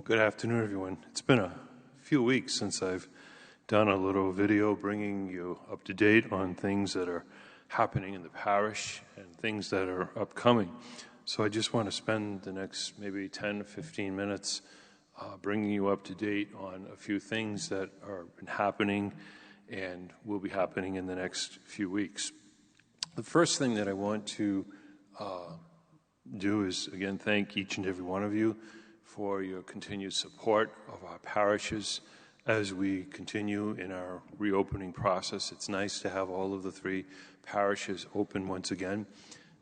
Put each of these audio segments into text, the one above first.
Good afternoon, everyone. It's been a few weeks since I've done a little video bringing you up to date on things that are happening in the parish and things that are upcoming. So I just want to spend the next maybe 10 to 15 minutes bringing you up to date on a few things that are been happening and will be happening in the next few weeks. The first thing that I want to do is, again, thank each and every one of you for your continued support of our parishes as we continue in our reopening process. It's nice to have all of the three parishes open once again.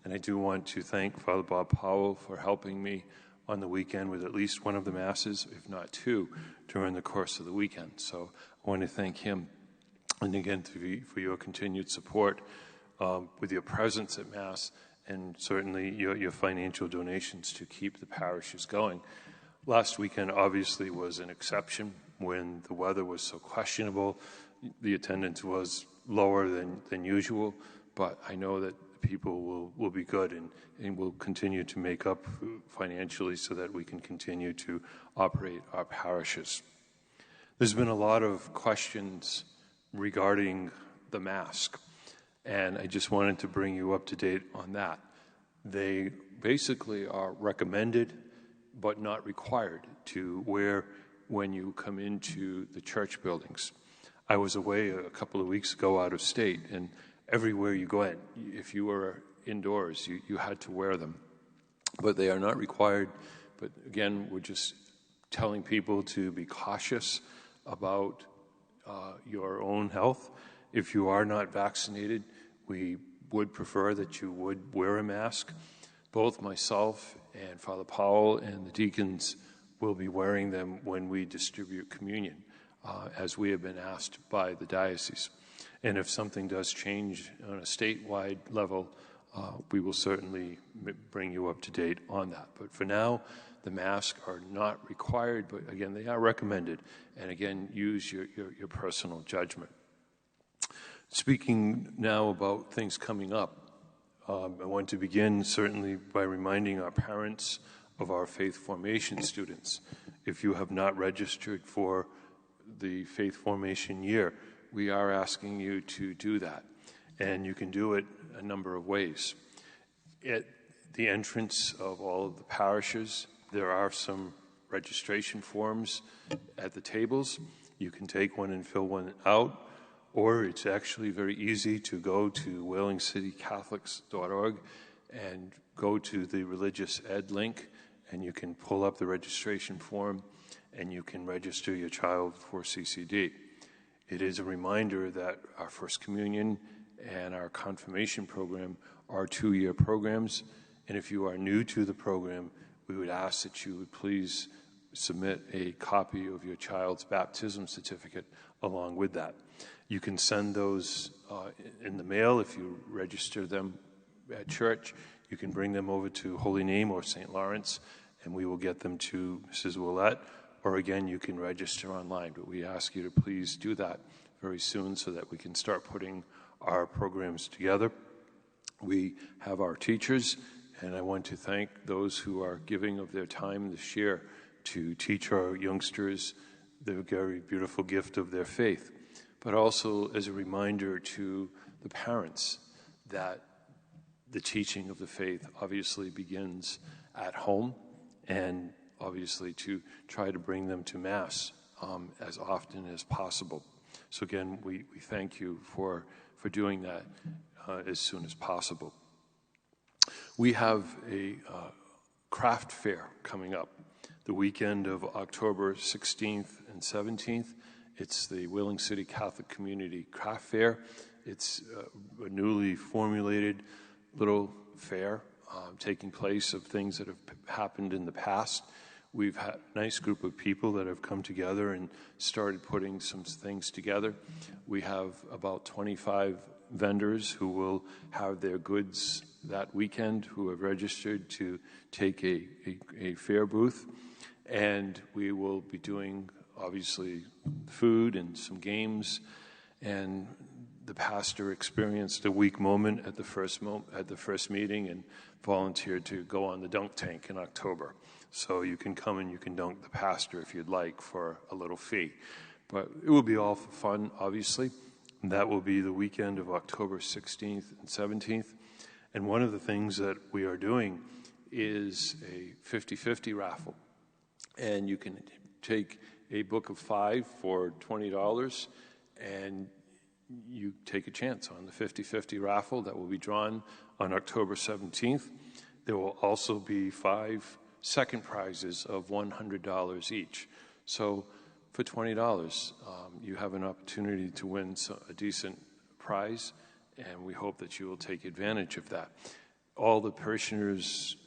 And I do want to thank Father Bob Powell for helping me on the weekend with at least one of the masses, if not two, during the course of the weekend. So I want to thank him. And again, for your continued support with your presence at Mass and certainly your financial donations to keep the parishes going. Last weekend obviously was an exception when the weather was so questionable. The attendance was lower than usual, but I know that people will be good and will continue to make up financially so that we can continue to operate our parishes. There's been a lot of questions regarding the mask, and I just wanted to bring you up to date on that. They basically are recommended but not required to wear when you come into the church buildings. I was away a couple of weeks ago out of state, and everywhere you go in, if you were indoors, you had to wear them. But they are not required. But again, we're just telling people to be cautious about your own health. If you are not vaccinated, we would prefer that you would wear a mask. Both myself and Father Powell and the deacons will be wearing them when we distribute communion, as we have been asked by the diocese. And if something does change on a statewide level, we will certainly bring you up to date on that. But for now, the masks are not required, but again, they are recommended. And again, use your personal judgment. Speaking now about things coming up, I want to begin certainly by reminding our parents of our faith formation students. If you have not registered for the faith formation year, we are asking you to do that. And you can do it a number of ways. At the entrance of all of the parishes, there are some registration forms at the tables. You can take one and fill one out. Or it's actually very easy to go to WhalingCityCatholics.org and go to the religious ed link, and you can pull up the registration form and you can register your child for CCD. It is a reminder that our First Communion and our confirmation program are 2-year programs, and if you are new to the program, we would ask that you would please submit a copy of your child's baptism certificate along with that. You can send those in the mail if you register them at church. You can bring them over to Holy Name or St. Lawrence, and we will get them to Mrs. Willette. Or again, you can register online. But we ask you to please do that very soon so that we can start putting our programs together. We have our teachers, and I want to thank those who are giving of their time this year to teach our youngsters the very beautiful gift of their faith. But also as a reminder to the parents that the teaching of the faith obviously begins at home, and obviously to try to bring them to Mass as often as possible. So again, we thank you for doing that as soon as possible. We have a craft fair coming up the weekend of October 16th and 17th. It's the Whaling City Catholic Community Craft Fair. It's a newly formulated little fair taking place of things that have happened in the past. We've had a nice group of people that have come together and started putting some things together. We have about 25 vendors who will have their goods that weekend who have registered to take a fair booth. And we will be doing, obviously, food and some games. And the pastor experienced a weak moment at the first meeting and volunteered to go on the dunk tank in October. So you can come and you can dunk the pastor if you'd like for a little fee. But it will be all for fun, obviously. And that will be the weekend of October 16th and 17th. And one of the things that we are doing is a 50-50 raffle. And you can take a book of 5 for $20, and you take a chance on the 50-50 raffle that will be drawn on October 17th. There will also be 5 second prizes of $100 each. So for $20, you have an opportunity to win a decent prize, and we hope that you will take advantage of that. All the parishioners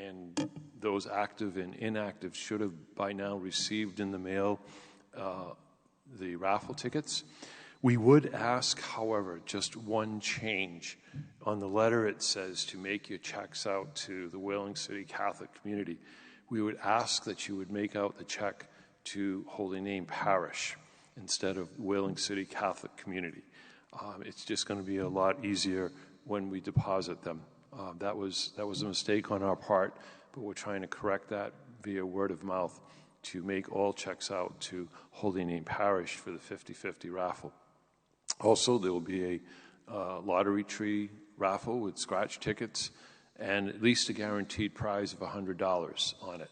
and those active and inactive should have by now received in the mail the raffle tickets. We would ask, however, just one change. On the letter it says to make your checks out to the Whaling City Catholic community. We would ask that you would make out the check to Holy Name Parish instead of Whaling City Catholic community. It's just going to be a lot easier when we deposit them. That was a mistake on our part, but we're trying to correct that via word of mouth to make all checks out to Holy Name Parish for the 50-50 raffle. Also, there will be a lottery tree raffle with scratch tickets and at least a guaranteed prize of $100 on it.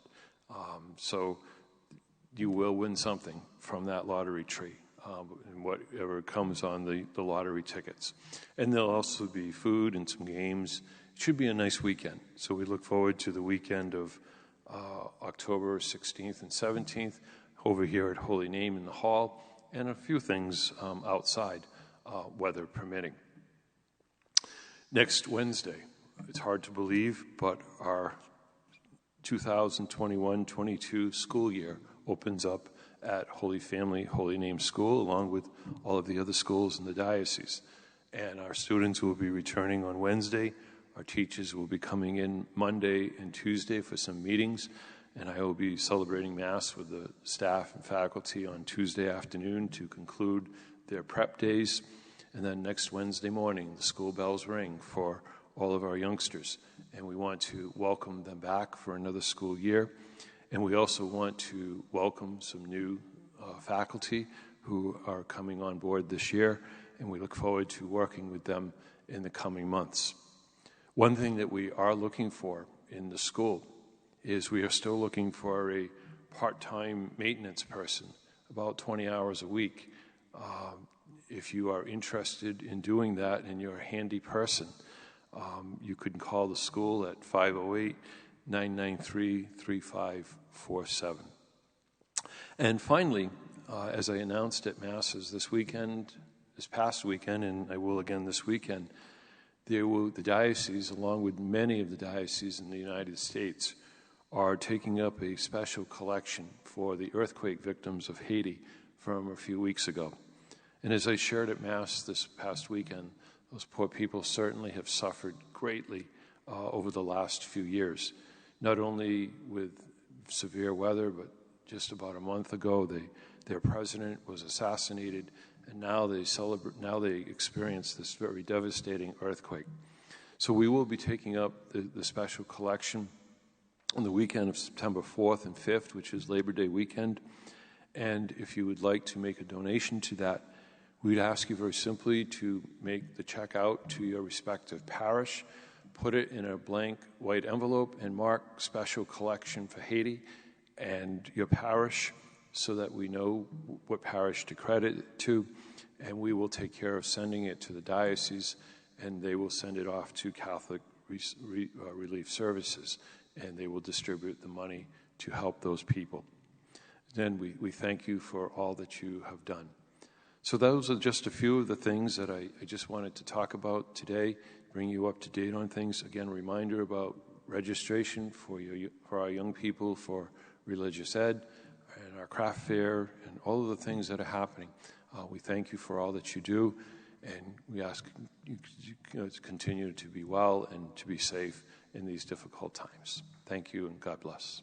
So you will win something from that lottery tree, and whatever comes on the lottery tickets. And there'll also be food and some games. It should be a nice weekend. So we look forward to the weekend of October 16th and 17th over here at Holy Name in the hall, and a few things outside, weather permitting. Next Wednesday, it's hard to believe, but our 2021-22 school year opens up at Holy Family, Holy Name School, along with all of the other schools in the diocese. And our students will be returning on Wednesday. Our teachers will be coming in Monday and Tuesday for some meetings, and I will be celebrating Mass with the staff and faculty on Tuesday afternoon to conclude their prep days. And then next Wednesday morning, the school bells ring for all of our youngsters, and we want to welcome them back for another school year. And we also want to welcome some new faculty who are coming on board this year, and we look forward to working with them in the coming months. One thing that we are looking for in the school is we are still looking for a part-time maintenance person, about 20 hours a week. If you are interested in doing that and you're a handy person, you can call the school at 508-993-3547. And finally, as I announced at Masses this past weekend, and I will again this weekend, the diocese, along with many of the dioceses in the United States, are taking up a special collection for the earthquake victims of Haiti from a few weeks ago. And as I shared at Mass this past weekend, those poor people certainly have suffered greatly over the last few years. Not only with severe weather, but just about a month ago, their president was assassinated, and now they experience this very devastating earthquake. So we will be taking up the special collection on the weekend of September 4th and 5th, which is Labor Day weekend. And if you would like to make a donation to that, we'd ask you very simply to make the check out to your respective parish, put it in a blank white envelope, and mark special collection for Haiti and your parish so that we know what parish to credit it to, and we will take care of sending it to the diocese, and they will send it off to Catholic Relief Services, and they will distribute the money to help those people. Then we thank you for all that you have done. So those are just a few of the things that I just wanted to talk about today, bring you up to date on things. Again, a reminder about registration for our young people for religious ed and our craft fair and all of the things that are happening. We thank you for all that you do, and we ask you to continue to be well and to be safe in these difficult times. Thank you, and God bless.